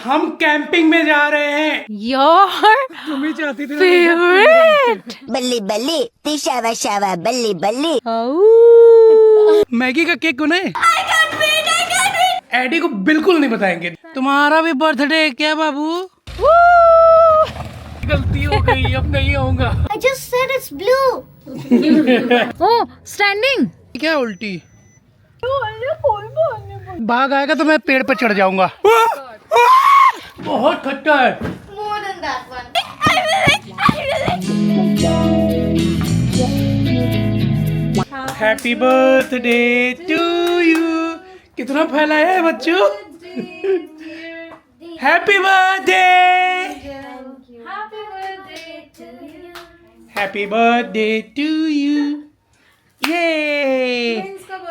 हम कैंपिंग में जा रहे हैं। योर तुम ही चाहती थी फेवरेट। बल्ली बल्ली तिशावा शावा बल्ली बल्ली। मैगी का केक कौन है? एडी को बिल्कुल नहीं बताएंगे। तुम्हारा भी बर्थडे है क्या बाबू? गलती हो गई, अब नहीं होगा। I just said it's blue. Oh standing. क्या उल्टी? बाघ आएगा तो मैं पेड़ पर चढ़ जाऊंगा। बहुत खट्टा है। More than that one. Happy birthday to you. कितना फैलाया है बच्चों? Happy birthday, happy birthday to you.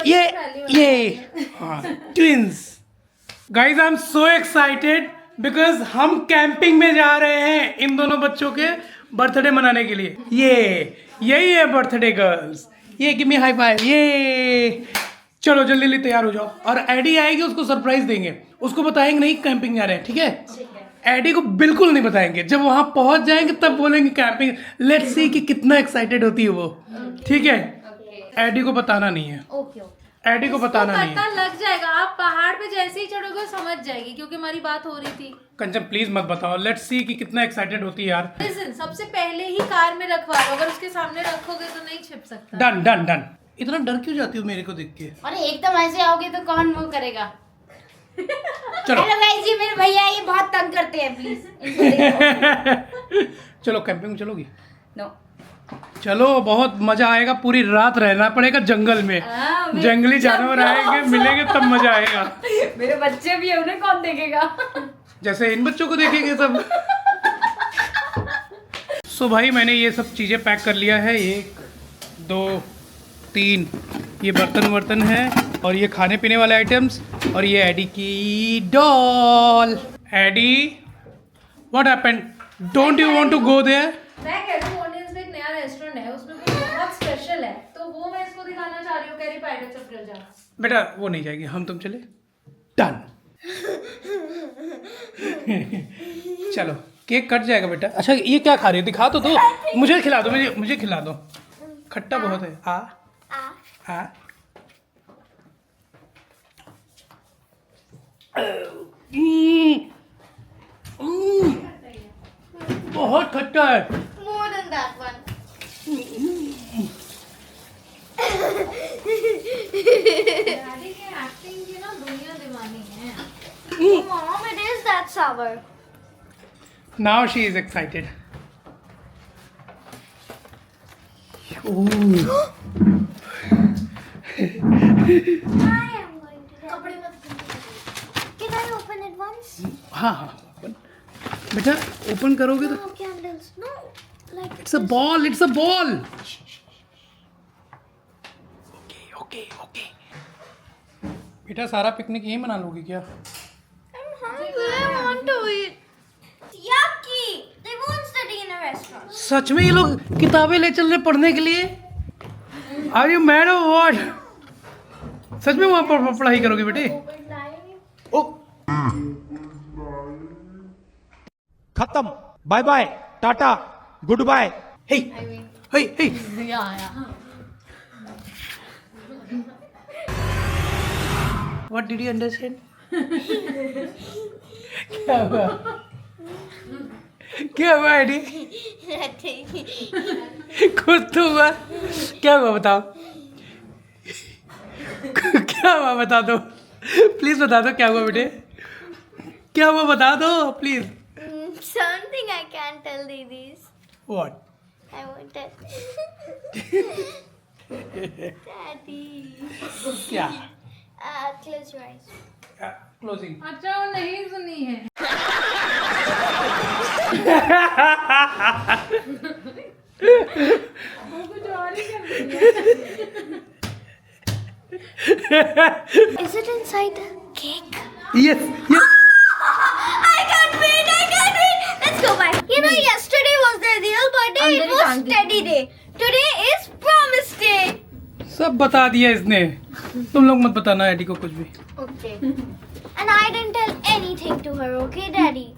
ये हाँ twins. Guys I am so excited because हम कैंपिंग में जा रहे हैं इन दोनों बच्चों के बर्थडे मनाने के लिए। यही है बर्थडे गर्ल्स। ये गिव मी हाई फाइव। ये चलो जल्दी जल्दी तैयार हो जाओ। और एडी आएगी, उसको सरप्राइज देंगे। उसको बताएंगे नहीं कैंपिंग जा रहे हैं, ठीक है? एडी को बिल्कुल नहीं बताएंगे। जब वहां पहुंच जाएंगे तब बोलेंगे कैंपिंग। लेट्स सी कि कितना एक्साइटेड होती है वो, ठीक है? एडी को बताना नहीं है। एडी को बताना नहीं है। पता लग जाएगा, आप पहाड़ पे जैसे ही चढ़ोगे समझ जाएगी, क्योंकि हमारी बात हो रही थी। कंचन प्लीज मत बताओ। लेट्स सी कि कितना एक्साइटेड होती है यार। लिसन, सबसे पहले ही कार में रखवा लो, अगर उसके सामने रखोगे तो नहीं छिप सकता। Done done done. इतना डर क्यों जाती हो मेरे को देख के? अरे एकदम ऐसे आओगे तो कौन वो करेगा? चलो हेलो गाइस, ये मेरे भैया ये बहुत तंग करते हैं, प्लीज। चलो कैंपिंग में चलोगी? नो। चलो बहुत मजा आएगा। पूरी रात रहना पड़ेगा जंगल में। जंगली जानवर आएंगे, मिलेंगे तब मजा आएगा। मेरे बच्चे भी है, उन्हें कौन देखेगा? जैसे इन बच्चों को देखेंगे सब। सो भाई मैंने ये सब चीजें पैक कर लिया है। 1 2 3 ये बर्तन है, और ये खाने पीने वाले आइटम्स, और ये एडी की doll. Eddie what happened? Don't you want to go there? मैं कह रही हूँ ऑडियंस में एक नया रेस्टोरेंट है, उसमें कुछ बहुत स्पेशल है, तो वो मैं इसको दिखाना चाह रही हूँ। कैरी पाइरेट्स ऑफ रजा। बेटा वो नहीं जाएगी, हम तुम चले। डन। चलो केक कट जाएगा बेटा। अच्छा ये क्या खा रही हो? दिखा तो दो। मुझे खिला दो, मुझे खिला दो। खट्टा बहुत है। आ बहुत खट्टा है। More than that one. Daddy की एक्टिंग की ना दुनिया दीवानी है। Mom, it is that sour. Now she is excited. Ooh. I am going to. Can I open it once? हाँ हाँ open. बेटा ओपन करोगे तो No candles. No. Like. It's a ball, it's a ball. Okay okay बेटा सारा picnic यहीं मना लोगी क्या? I'm hungry. I want to eat. Yucky. They won't study in a restaurant. सच में ये लोग किताबें ले चल रहे पढ़ने के लिए? Are you mad or what? सच में वहाँ पर पढ़ाई करोगे बेटे? ओ खत्म। बाय बाय, टाटा, good bye. Hey hey hey what did you understand? क्या हुआ? क्या हुआ एडी? कुछ तो हुआ। क्या हुआ बताओ? क्या हुआ बता दो प्लीज, बता दो क्या हुआ बेटे? क्या हुआ बता दो please. Something I can't tell Didis. What? I won't tell. Daddy. क्या? Close your eyes. क्लोजिंग। अच्छा वो नहीं सुनी है। वो कुछ और ही कर रही है। Is it inside the cake? Yes, yes. I can't wait! I can't wait! Let's go back. You know, yesterday was the real birthday. It was steady day. Today is promise day. सब बता दिया इसने। तुम लोग मत बताना AD को कुछ भी। Okay. And I didn't tell anything. anything to her, okay, Daddy?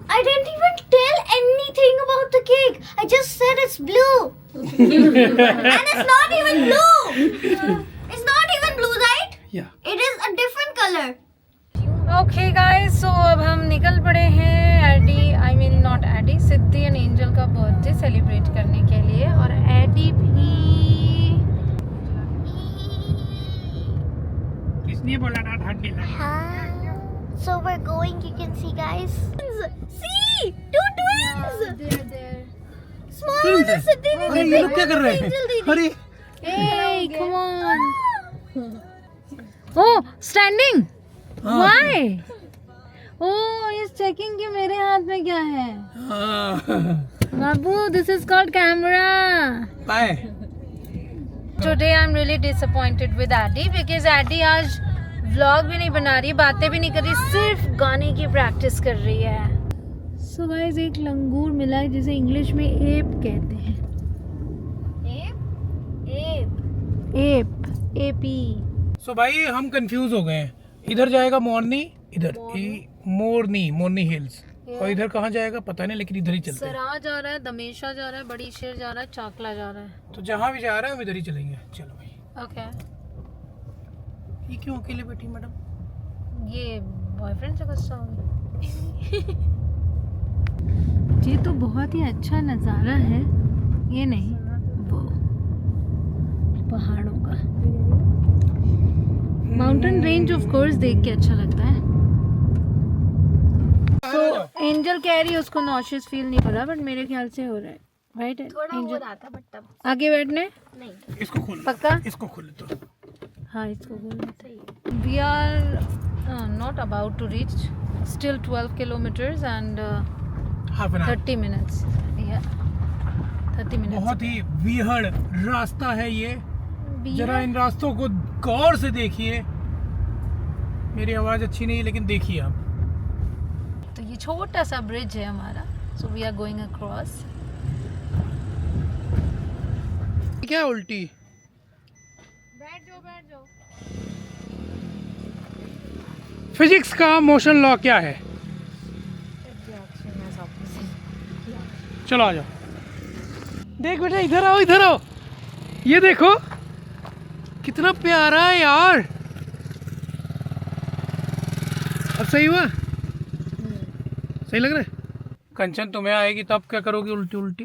I didn't even tell anything about the cake. I just said it's blue. And it's not even blue. It's not even blue, right? Yeah. It is a different color. Okay guys, so अब हम निकल पड़े हैं Adi, I mean not Adi, Siddhi and Angel का birthday celebrate करने के लिए। और एडी भी किसने बोला ना ठंडी लगी? So we're going, you can see, guys. See! Two twins! Small one is sitting in अरे the ये लोग क्या कर रहे हैं? अरे Hey, come on. Oh, standing. Why? Oh, he's checking कि मेरे हाथ में क्या है। बाबू, this is called camera. Bye. Today I'm really disappointed with Addy because Addy आज vlog भी नहीं बना रही, बातें भी नहीं कर रही, सिर्फ गाने की प्रैक्टिस कर रही है। So guys, एक लंगूर मिला है जिसे इंग्लिश में एप कहते हैं। App, AP. सो भाई हम कंफ्यूज हो गए हैं। इधर जाएगा मोरनी, इधर मोरनी हिल्स, और इधर कहाँ जाएगा पता नहीं, लेकिन इधर ही चलते हैं। सरा जा रहा है, दमेशा जा रहा है, बड़ी शेर जा रहा है, चाकला जा रहा है। तो जहाँ भी जा रहे हैं हम इधर ही चलेंगे। चलो भाई। ओके, ये क्यों अकेले बैठी मैडम? ये बॉयफ्रेंड से गुस्सा हो गया। ये तो बहुत ही अच्छा नज़ारा है, ये नहीं वो पहाड़ों का माउंटेन रेंज ऑफ कोर्स देख के अच्छा लगता है। तो एंजल कह रही है उसको नॉशियस फील नहीं हो रहा, बट मेरे ख्याल से हो रहा है, राइट? थोड़ा हो रहा था, but तब आगे बैठने नहीं। इसको खोल, पक्का? इसको खोल तो। हाँ, इसको बोलते ही। We are not about to reach, still 12 kilometres and half an 30 minutes. 30 minutes. बहुत ही वियर्ड रास्ता है ये। जरा इन रास्तों को गौर से देखिए। मेरी आवाज अच्छी नहीं है, लेकिन देखिए आप। तो ये छोटा सा ब्रिज है हमारा, so we are going across. क्या उल्टी? बैठ जाओ। फिजिक्स का मोशन लॉ क्या है? चलो आ जाओ। देख बेटा, इधर आओ। ये देखो कितना प्यारा है यार। अब सही हुआ? सही लग रहा है? कंचन तुम्हें आएगी तब क्या करोगी? उल्टी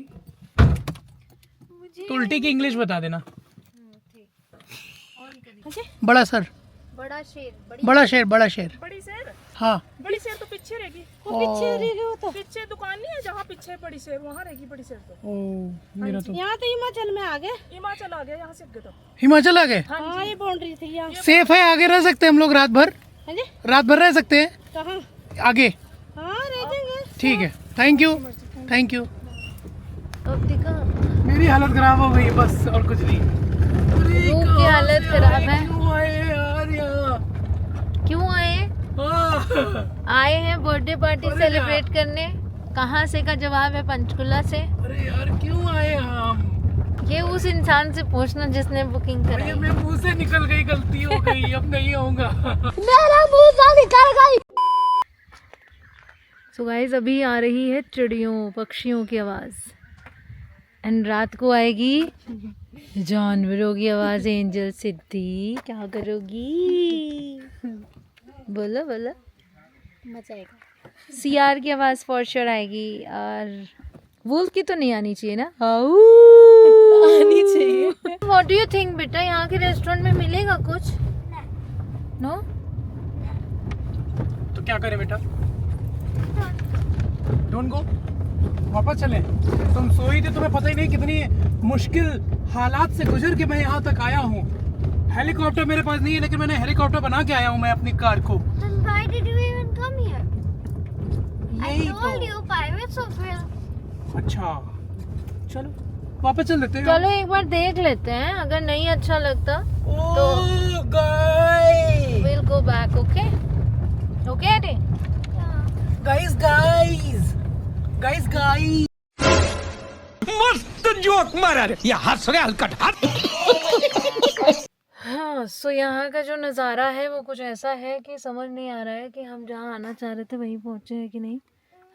तो उल्टी की इंग्लिश बता देना। बड़ा सर, बड़ा शेर, बड़ा शेर। बड़ी शेर? हाँ। बड़ी शेर तो पीछे रहेगी। पीछे दुकान नहीं है जहाँ पीछे बड़ी शेर, वहाँ रहेगी बड़ी शेर तो। ओ मेरा तो यहाँ तो हिमाचल में आ गए। हिमाचल आ गया, यहाँ से तो हिमाचल आ गए। हाँ, ये बाउंड्री थी यहाँ। सेफ है? आगे रह सकते हैं हम लोग रात भर? रात भर रह सकते हैं कहाँ? आगे? हाँ, रह जाएंगे। ठीक है, थैंक यू। अब दिखा मेरी हालत खराब हो गई बस, और कुछ नहीं। रूप की हालत खराब है। क्यों आए यार यहाँ? क्यों आए? आए हैं बर्थडे पार्टी सेलिब्रेट करने। कहाँ से का जवाब है पंचकुला से। अरे यार क्यों आए हम? ये उस इंसान से पूछना जिसने बुकिंग अरे कराई। मेरे मुंह से निकल गई, गलती हो गई, अब नहीं होगा। मेरा मुंह से निकल गई। सो गाइस, अभी आ रही है चिड़ियों पक्षियों की आवाज़, एंड रात को आएगी जानवरों की आवाज़। एंजल सिद्धि क्या करोगी? बोलो। मजा आएगा। सीआर की आवाज़ फॉर श्योर आएगी, और वुल्फ की तो नहीं आनी चाहिए ना? आनी चाहिए। व्हाट डू यू थिंक बेटा, यहाँ के रेस्टोरेंट में मिलेगा कुछ? नो? तो क्या करें बेटा? डोंट गो, वापस चलें। तुम सोई थी, तुम्हें पता ही नहीं कितनी मुश्किल हालात से गुजर के मैं यहाँ तक आया हूँ। हेलीकॉप्टर मेरे पास नहीं है, लेकिन मैंने हेलीकॉप्टर बना के आया हूँ मैं अपनी कार को। Then why did you even come here? I यही told तो। you pirates of real. अच्छा चलो वापस चल देते हैं। चलो एक बार देख लेते हैं, अगर नहीं अच्छा लगता तो guys we'll go back, okay? Okay, Adi? Guys मस्त जोक मारा रे, ये हंस रहे हलकट हट। हाँ, हाँ, सो यहाँ का जो नज़ारा है वो कुछ ऐसा है कि समझ नहीं आ रहा है कि हम जहाँ आना चाह रहे थे वहीं पहुँचे हैं कि नहीं।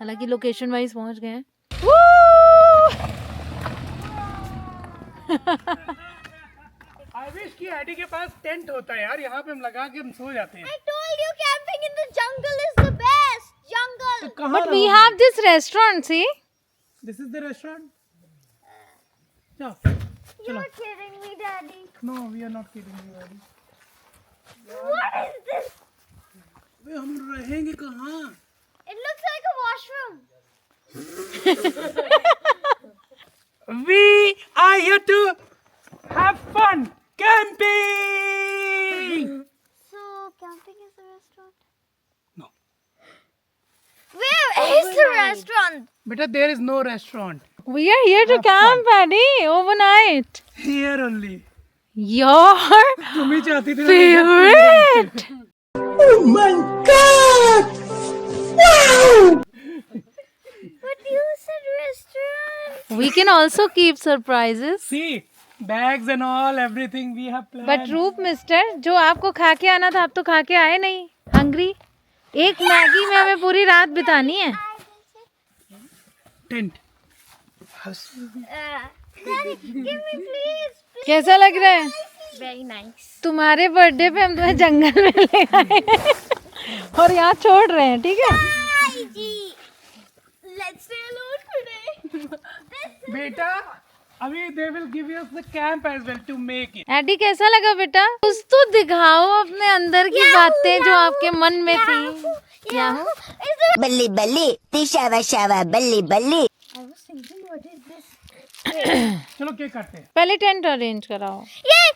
हालांकि लोकेशन वाइज पहुँच गए हैं। आई विश कि एडी के पास टेंट होता है यार, यहाँ पे हम लगा के हम सो जाते हैं। I told you camping in the jungle is the best. Jungle. कहाँ But we have this restaurant, see? This is the restaurant. जाओ You're kidding me, Daddy. No we are not kidding you Eddie. What is this? वे हम रहेंगे कहाँ? It looks like a washroom. We are here to have fun camping. So, camping is the restaurant? No. Where is the restaurant? Beta, there is no restaurant. We are here to camp, Paddy, overnight. Here only. Your तुम ही चाहती थी ना? favorite. But you said restaurant. We can also keep surprises. See, bags and all, everything we have planned. But रूप mister, जो आपको खा के आना था आप तो खा के आए नहीं। हंग्री। एक मैगी में हमें पूरी रात बितानी है। Tent. Daddy, give me please. कैसा लग रहा है? Very nice. तुम्हारे बर्थडे पे हम तुम्हें जंगल में ले आए हैं और यहाँ छोड़ रहे हैं, ठीक है? Hi, G. Let's stay alone today. बेटा, अभी they will give us the camp as well to make it. Eddie कैसा लगा बेटा? कुछ तो दिखाओ अपने अंदर की बातें जो आपके मन में थी। Yahoo! Is there? बल्ली बल्ली तिशावा शावा बल्ली बल्ली। I was thinking, what is this? चलो केक काटते हैं। पहले टेंट अरेंज कराओ। Yeah.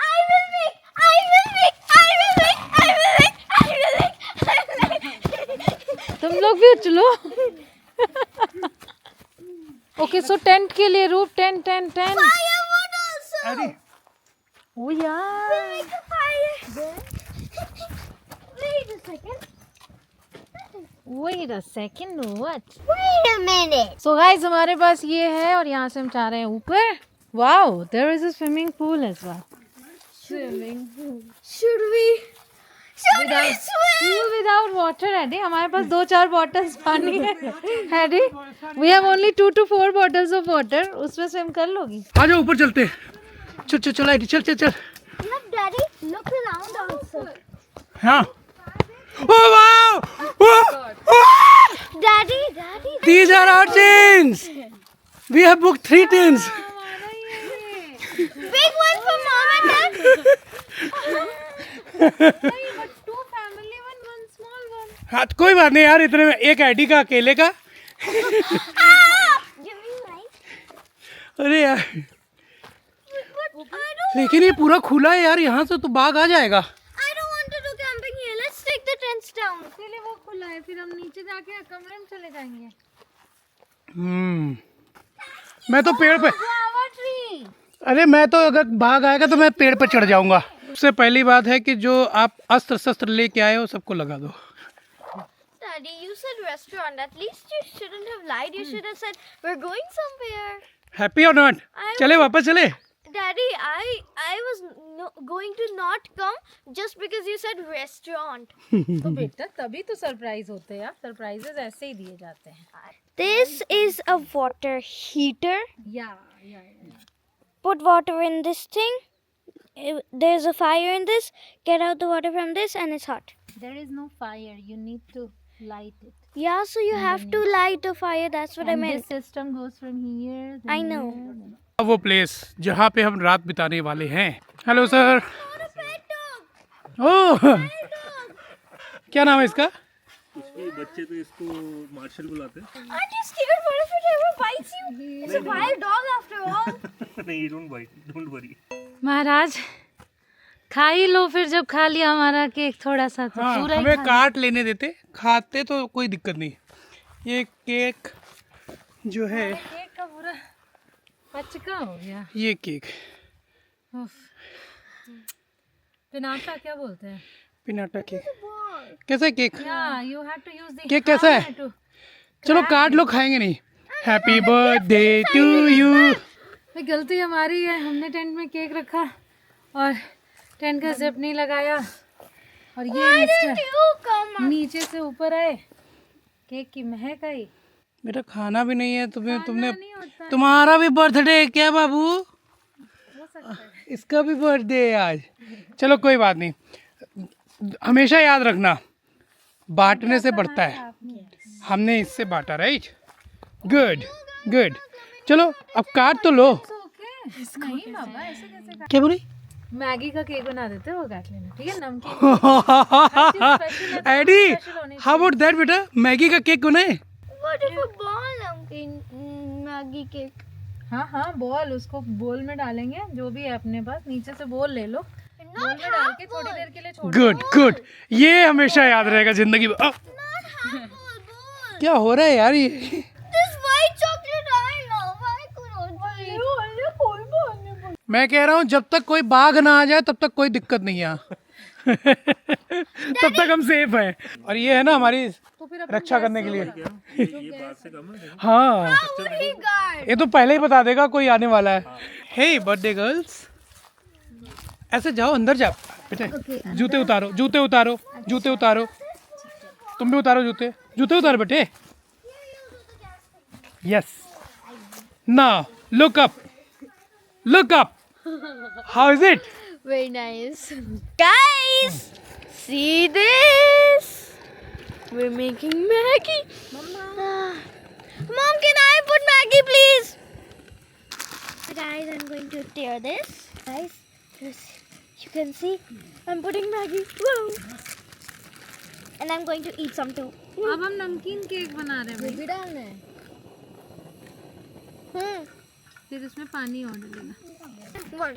I will make. तुम लोग भी उछलो। ओके, सो टेंट के लिए रूप टेंट। Firewood also. एडी, ओ यार। Make a fire. Wait a second. Wait a second, what? Wait a minute. So guys, हमारे पास ये है और यहाँ से हम जा रहे हैं ऊपर। Wow, there is a swimming pool as well. Should we swim? Pool without water, Eddie. हमारे पास 2-4 bottles पानी है, Eddie. We have only 2 to 4 bottles of water. उसमें swim कर लोगी? आ जाओ ऊपर चलते हैं। चल एडी, चल। Look, Daddy. Look around also. हाँ। Oh wow! Daddy. These are our tents. We have booked 3 tents. Big one for Mom and Dad. But 2 family, one small one. हाँ, कोई बात नहीं यार, इतने में एक एडी का अकेले का। Give me light. अरे यार, But I don't. लेकिन ये पूरा खुला है यार, यहाँ से तो बाघ आ जाएगा। I don't want to do camping here. Let's take the tents down. इसीलिए वो खुला है, फिर हम नीचे जाके कमरे में चले जाएंगे। मैं तो पेड़ पे, Guava tree. अरे मैं तो अगर बाघ आएगा तो मैं पेड़ पे चढ़ जाऊंगा। सबसे पहली बात है कि जो आप अस्त्र शस्त्र लेके आए हो सबको लगा दो। Daddy, you said restaurant. At least you shouldn't have lied. You should have said we're going somewhere. Happy और नॉट? चले वापस चले। Daddy, I was going to not come just because you said restaurant. तो बेटा तभी तो surprise होते हैं यार, सरप्राइजेस ऐसे ही दिए जाते हैं। This is a water heater. या Put water in this thing. There's a fire in this. Get out the water from this and it's hot. there is no fire, you need to light it. Yeah, so you have to light a fire. That's what I And meant. this system goes from here. I know. वो place जहाँ पे हम रात बिताने वाले हैं। Hello sir. ओह, क्या नाम है इसका? बच्चे तो इसको मार्शल बुलाते हैं। Aren't you scared? What if it ever bites you? It's a wild dog after all. नहीं, डोंट बाइट, डोंट वरी। महाराज खा ही लो, फिर जब खा लिया हमारा केक थोड़ा सा तो हाँ, पूरा ही हमें खा काट लेने देते, खाते तो कोई दिक्कत नहीं। ये केक जो है, केक का पूरा पचका हो गया। ये केक उफ। पिनाटा क्या बोलते हैं? Pinata cake. कैसा है केक? या you have to use the cake कैसा है? चलो काट लो, खाएंगे नहीं। Happy birthday to you. गलती हमारी है, हमने टेंट में केक रखा और टेंट का जिप नहीं लगाया और ये मिस्टर नीचे से ऊपर आए, केक की महक आई। बेटा खाना भी नहीं है तुमने तुम्हारा भी बर्थडे है क्या बाबू? इसका भी बर्थडे है आज। चलो कोई बात नहीं, हमेशा याद रखना बांटने से बढ़ता है। हमने इससे बांटा, राइट? Good good. चलो अब काट तो लो। नहीं बाबा, ऐसे कैसे? क्या बोली? मैगी का केक बना देते हो, काट लेना, ठीक है? नमकीन एडी, हाउ अबाउट दैट बेटा? मैगी का केक बनाए। What if a ball Maggie cake? हाँ हाँ, बॉल, उसको बोल में डालेंगे, जो भी है अपने पास, नीचे से बोल ले लो, बोल में डाल के थोड़ी देर के लिए छोड़ दो। गुड गुड, ये हमेशा याद रहेगा जिंदगी में। क्या हो रहा है यार ये? This white chocolate I love. I could मैं कह रहा हूँ जब तक कोई बाघ ना आ जाए तब तक कोई दिक्कत नहीं है यहाँ। तब तक हम सेफ हैं। और ये है ना हमारी रक्षा करने के लिए। ये बात से कम है। हाँ, ये तो पहले ही बता देगा कोई आने वाला है। हे बर्थडे गर्ल्स, ऐसे जाओ, अंदर जाओ बेटे। जूते उतारो, जूते उतारो, जूते उतारो। तुम भी उतारो जूते, जूते उतारो बेटे। Yes, now look up, look up. How is it? Very nice. Guys, see this? We're making Maggie. Mom, can I put Maggie, please? Guys, I'm going to tear this. Guys, you can see I'm putting Maggie. Whoa. And I'm going to eat some too. अब हम नमकीन cake बना रहे हैं भाई। भी डालना है। फिर इसमें पानी और डालेगा। One.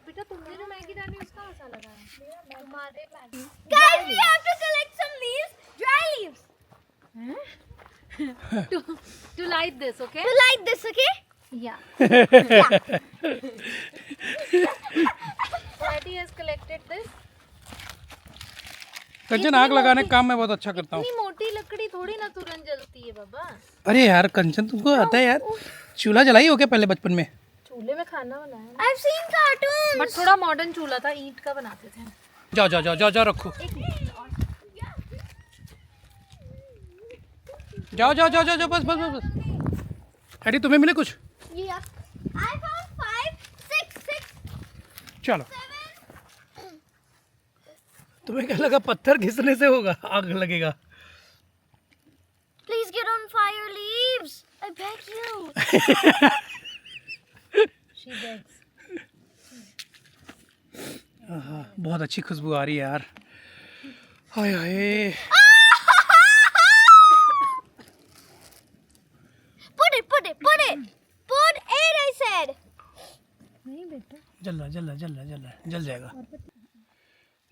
बेटा तुमने जो मैगी डाली उसका मसाला लगाया। तुम्हारे Maggi. Guys, we have to collect some leaves, dry leaves. To light this, okay? To light this, okay? Yeah. Daddy has collected this. कंचन, आग लगाने का काम मैं बहुत अच्छा करता हूँ। इतनी मोटी लकड़ी थोड़ी ना तुरंत जलती है बाबा। अरे यार कंचन, तुमको आता है यार? चूल्हा जलाई हो क्या पहले बचपन में? चूल्हे में खाना बनाया, I've seen cartoons. बट थोड़ा मॉडर्न चूल्हा था, ईंट का बनाते थे। जाओ जाओ जाओ जाओ जाओ, रखो। जाओ जाओ जाओ जाओ, बस बस बस बस। एडी, तुम्हें मिले कुछ? Yeah. I found 5, 6. चलो। तुम्हें क्या लगा पत्थर घिसने से होगा, आग लगेगा? Please get on fire, leaves. I beg you. She begs. बहुत अच्छी खुशबू आ रही है यार। हाय हाय। Put it. Put it, I said. नहीं बेटा, जल रहा जल रहा जल रहा जल रहा, जल जाएगा।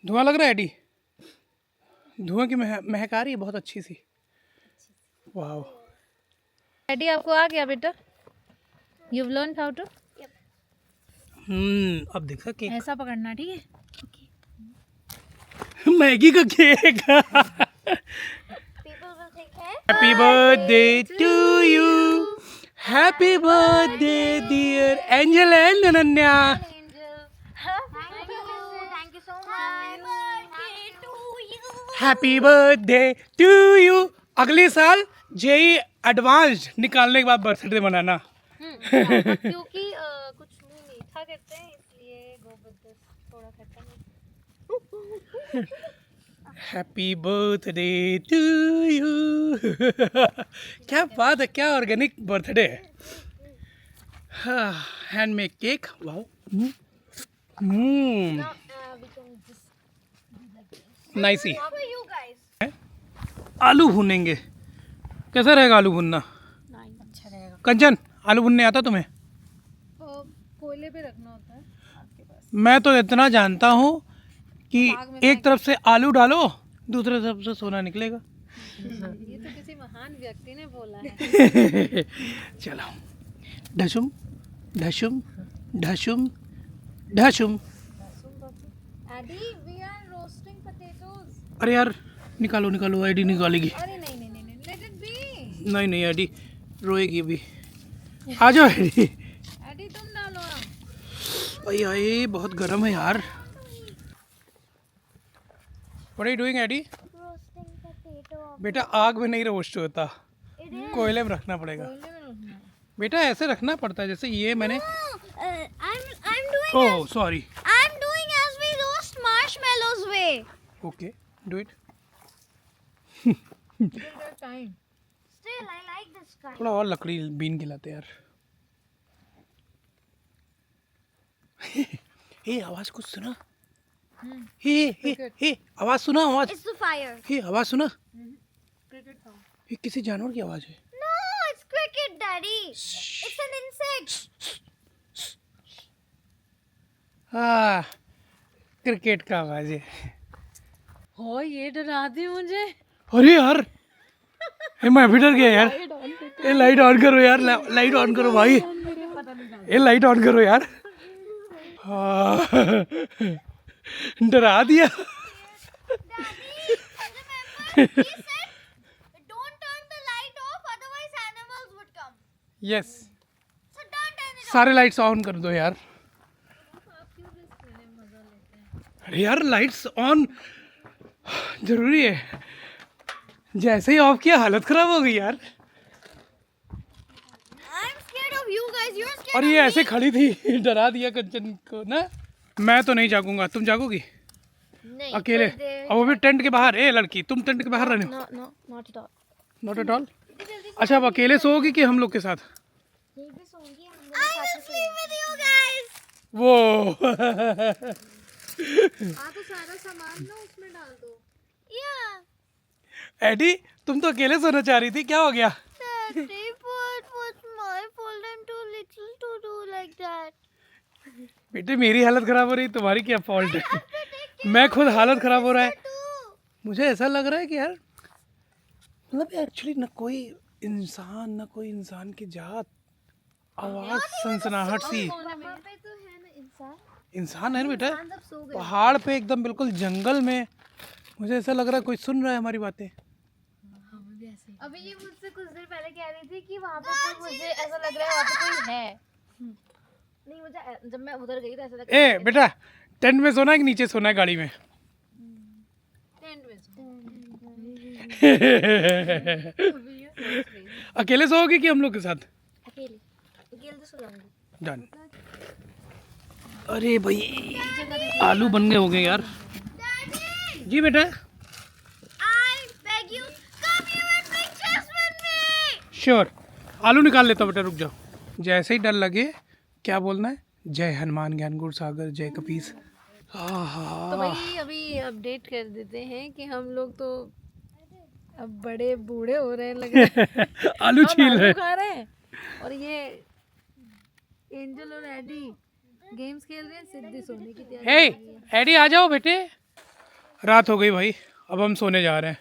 धुआं लग रहा है एडी? धुआं की महक आ रही है बहुत अच्छी सी। वाह। डैडी आपको आ गया बेटा? You've learned how to? अब देखा केक। ऐसा पकड़ना, ठीक है? मैगी का cake. People will take care. Happy birthday to you, happy birthday dear Angel and Ananya. Thank you so much. Birthday to you. Happy birthday to you. अगले साल JEE advanced निकालने के बाद बर्थडे मनाना। क्योंकि कुछ मुंह मीठा करते हैं, इसलिए गो विद दिस, थोड़ा खट्टा नहीं। Happy birthday to you. क्या बात है, क्या ऑर्गेनिक बर्थडे है। Handmade cake, wow. Nicey. For you guys. आलू भूनेंगे। कैसा रहेगा आलू भुनना? अच्छा रहेगा। कंचन, आलू भुनने आता तुम्हें? कोयले पे रखना होता है आपके पास। मैं तो इतना जानता हूँ कि एक तरफ से आलू डालो, दूसरे तरफ से सोना निकलेगा। ये तो किसी महान व्यक्ति ने बोला है। चलो, ढशुम ढशुम ढशुम ढशुम। Addy, we are roasting potatoes. अरे यार, निकालो निकालो, एडी निकालेगी। अरे नहीं, let it be. नहीं नहीं, एडी रोएगी भी। आ जाओ एडी। Addy तुम डालो। भाई आए बहुत गर्म है यार। What are you doing, Eddie? Roasting potato. बेटा आग में नहीं रोस्ट होता, कोयले में रखना पड़ेगा। बेटा ऐसे रखना पड़ता है जैसे ये मैंने। I'm oh sorry. doing as we roast marshmallows way. Okay do it. Still, I like this kind. थोड़ा और लकड़ी बीन खिलाते यार। हे आवाज कुछ सुना? हे आवाज सुना? आवाज It's the fire. हे आवाज सुना? ये किसी जानवर की आवाज है। No, it's cricket, Daddy. It's an insect. हाँ क्रिकेट का आवाज है। हो ये डरा दी मुझे। अरे यार ये मैं भी डर गया यार। ये लाइट ऑन करो यार, लाइट ऑन करो भाई, ये लाइट ऑन करो यार। हाँ, डरा दिया। Remember, he said, don't turn the light off, otherwise animals would come. Yes So don't turn it off. सारे लाइट्स ऑन कर दो यार। अरे यार लाइट्स ऑन जरूरी है, जैसे ही ऑफ किया हालत खराब हो गई यार। I'm scared of you guys. You're scared और of ये me. ऐसे खड़ी थी, डरा दिया कंचन को ना। मैं तो नहीं जागूंगा, तुम जागोगी नहीं, अकेले? थोड़ी देर- और वो भी टेंट के बाहर। ए लड़की तुम टेंट के बाहर रहने। No, not at all. Not at all. अच्छा अब अकेले सोओगी कि हम लोग के साथ? I will sleep with you guys. वो तो सारा सामान ना उसमें डाल दो। Yeah. एडी तुम तो अकेले सोना चाह रही थी, क्या हो गया? Daddy, but what's my fault? I'm too little to do like that. बेटे मेरी हालत खराब हो रही, तुम्हारी क्या फॉल्ट है? मैं खुद हालत खराब हो रहा है। Too. मुझे ऐसा लग रहा है कि यार मतलब एक्चुअली न कोई इंसान की जात, आवाज सनसनाहट सी। वहाँ पे तो है ना इंसान। इंसान है ना बेटा, सब सो गए। पहाड़ पे एकदम बिल्कुल जंगल में। मुझे ऐसा लग रहा है कोई सुन रहा है हमारी बातें। अभी ये मुझसे कुछ देर पहले कह रही थी कि वहाँ पे कोई, मुझे ऐसा लग रहा है वहाँ पे कोई है। नहीं मुझे जब मैं उधर गई तो ऐसा लगा ए बेटा टेंट में सोना है कि नीचे सोना है गाड़ी में? टेंट में अकेले सोओगे कि हम लोग के साथ? अकेले तो सो जाऊंगी। डन। अरे भाई आलू बन गए हो गए यार। जी बेटा I beg you, come here and make chess with me. Sure. आलू निकाल लेता हूँ बेटा, रुक जाओ। जैसे ही डर लगे क्या बोलना है? जय हनुमान ज्ञान गुण सागर, जय कपीस। तो भाई अभी अपडेट कर देते हैं कि हम लोग तो अब बड़े बूढ़े हो रहे हैं लग रहा है। आलू अब छील आलू रहे। खा रहे हैं और ये एंजल और एडी गेम्स खेल रहे हैं। सिद्धि सोने की तैयारी हे कर रही है। एडी आ जाओ बेटे, रात हो गई भाई, अब हम सोने जा रहे हैं।